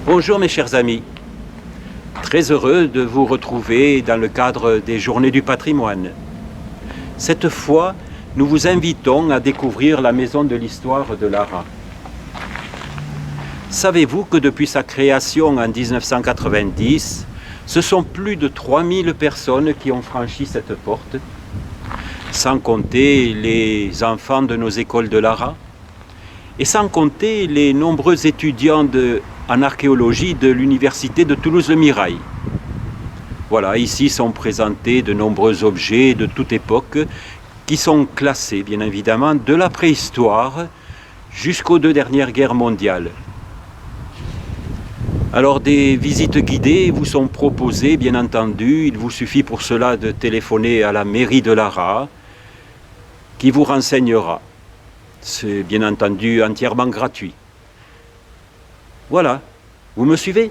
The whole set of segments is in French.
Bonjour mes chers amis, très heureux de vous retrouver dans le cadre des Journées du patrimoine. Cette fois, nous vous invitons à découvrir la Maison de l'Histoire de Lara. Savez-vous que depuis sa création en 1990, ce sont plus de 3000 personnes qui ont franchi cette porte, sans compter les enfants de nos écoles de Lara, et sans compter les nombreux étudiants en archéologie de l'université de Toulouse-Le Mirail. Voilà, ici sont présentés de nombreux objets de toute époque qui sont classés, bien évidemment, de la préhistoire jusqu'aux 2 dernières guerres mondiales. Alors des visites guidées vous sont proposées, bien entendu. Il vous suffit pour cela de téléphoner à la mairie de Lara, qui vous renseignera. C'est bien entendu entièrement gratuit. Voilà, vous me suivez?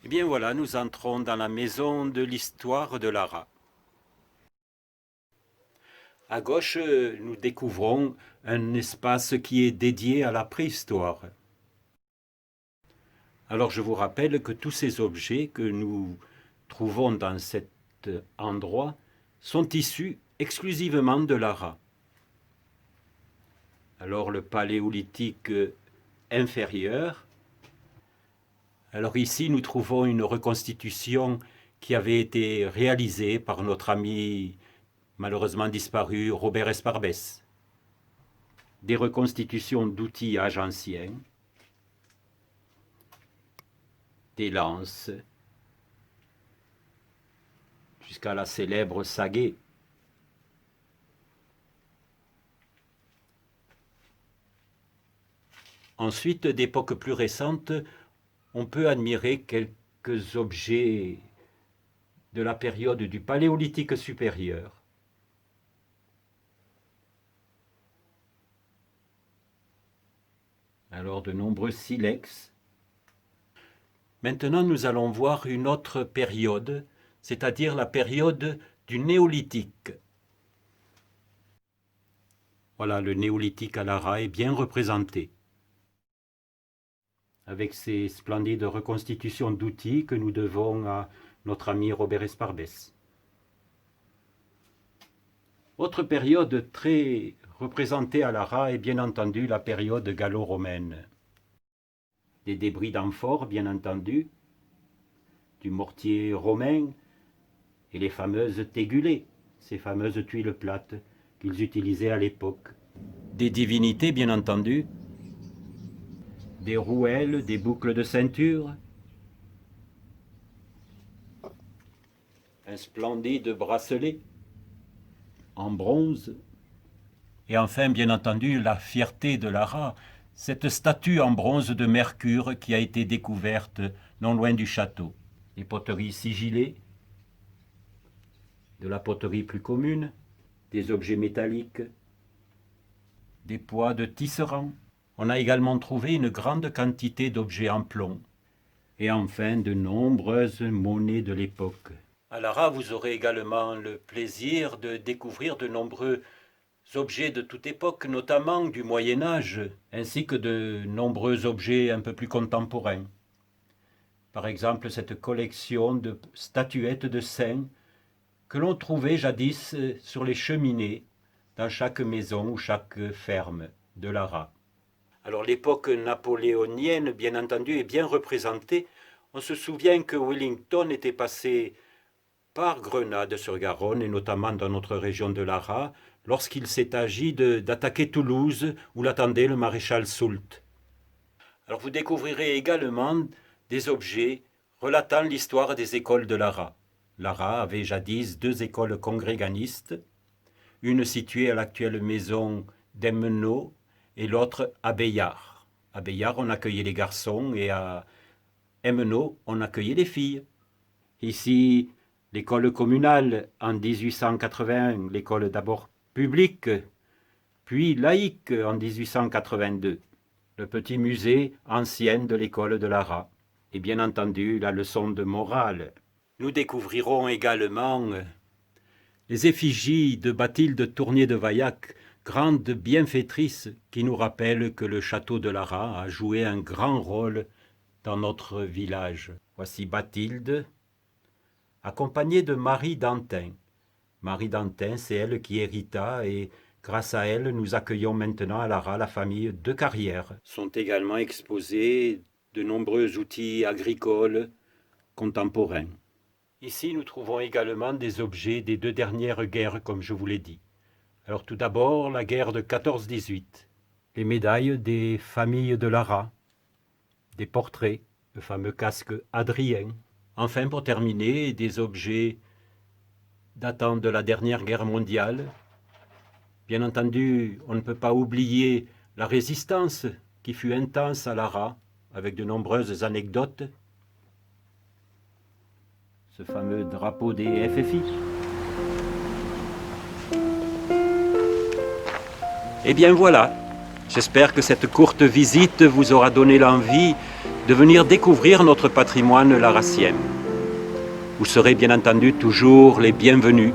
Eh bien voilà, nous entrons dans la maison de l'histoire de Lara. À gauche, nous découvrons un espace qui est dédié à la préhistoire. Alors je vous rappelle que tous ces objets que nous trouvons dans cet endroit sont issus exclusivement de Lara. Alors le paléolithique inférieur. Alors ici nous trouvons une reconstitution qui avait été réalisée par notre ami malheureusement disparu Robert Esparbès. Des reconstitutions d'outillage anciens, des lances, jusqu'à la célèbre sagaie. Ensuite, d'époque plus récente, on peut admirer quelques objets de la période du Paléolithique supérieur. Alors de nombreux silex. Maintenant, nous allons voir une autre période, c'est-à-dire la période du néolithique. Voilà, le néolithique à Lara est bien représenté, avec ces splendides reconstitutions d'outils que nous devons à notre ami Robert Esparbès. Autre période très représentée à Lara est bien entendu la période gallo-romaine. Des débris d'amphores, bien entendu, du mortier romain et les fameuses tégulées, ces fameuses tuiles plates qu'ils utilisaient à l'époque. Des divinités, bien entendu, des rouelles, des boucles de ceinture, un splendide bracelet en bronze, et enfin, bien entendu, la fierté de Lara, cette statue en bronze de Mercure qui a été découverte non loin du château. Les poteries sigillées, de la poterie plus commune, des objets métalliques, des poids de tisserand. On a également trouvé une grande quantité d'objets en plomb. Et enfin, de nombreuses monnaies de l'époque. À Lara, vous aurez également le plaisir de découvrir de nombreux objets de toute époque, notamment du Moyen-Âge, ainsi que de nombreux objets un peu plus contemporains. Par exemple, cette collection de statuettes de saints que l'on trouvait jadis sur les cheminées dans chaque maison ou chaque ferme de Lara. Alors l'époque napoléonienne, bien entendu, est bien représentée. On se souvient que Wellington était passé par Grenade-sur-Garonne, et notamment dans notre région de Lara, lorsqu'il s'est agi d'attaquer Toulouse, où l'attendait le maréchal Soult. Alors vous découvrirez également des objets relatant l'histoire des écoles de Lara. Lara avait jadis 2 écoles congréganistes, une située à l'actuelle maison d'Emmenau et l'autre à Beillard. À Beillard, on accueillait les garçons et à Emmenau, on accueillait les filles. Ici, l'école communale en 1881, l'école d'abord publique, puis laïque en 1882. Le petit musée ancien de l'école de Lara. Et bien entendu, la leçon de morale. Nous découvrirons également les effigies de Bathilde Tournier de Vaillac, grande bienfaitrice qui nous rappelle que le château de Lara a joué un grand rôle dans notre village. Voici Bathilde, accompagnée de Marie Dantin. Marie Dantin, c'est elle qui hérita et grâce à elle, nous accueillons maintenant à Lara la famille de Carrière. Sont également exposés de nombreux outils agricoles contemporains. Ici, nous trouvons également des objets des 2 dernières guerres, comme je vous l'ai dit. Alors tout d'abord, la guerre de 14-18, les médailles des familles de Lara, des portraits, le fameux casque Adrien. Enfin, pour terminer, des objets datant de la dernière guerre mondiale. Bien entendu, on ne peut pas oublier la résistance qui fut intense à Lara, avec de nombreuses anecdotes. Ce fameux drapeau des FFI. Eh bien voilà, j'espère que cette courte visite vous aura donné l'envie de venir découvrir notre patrimoine larassien. Vous serez bien entendu toujours les bienvenus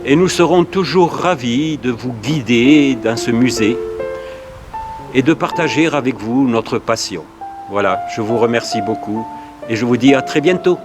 et nous serons toujours ravis de vous guider dans ce musée et de partager avec vous notre passion. Voilà, je vous remercie beaucoup et je vous dis à très bientôt.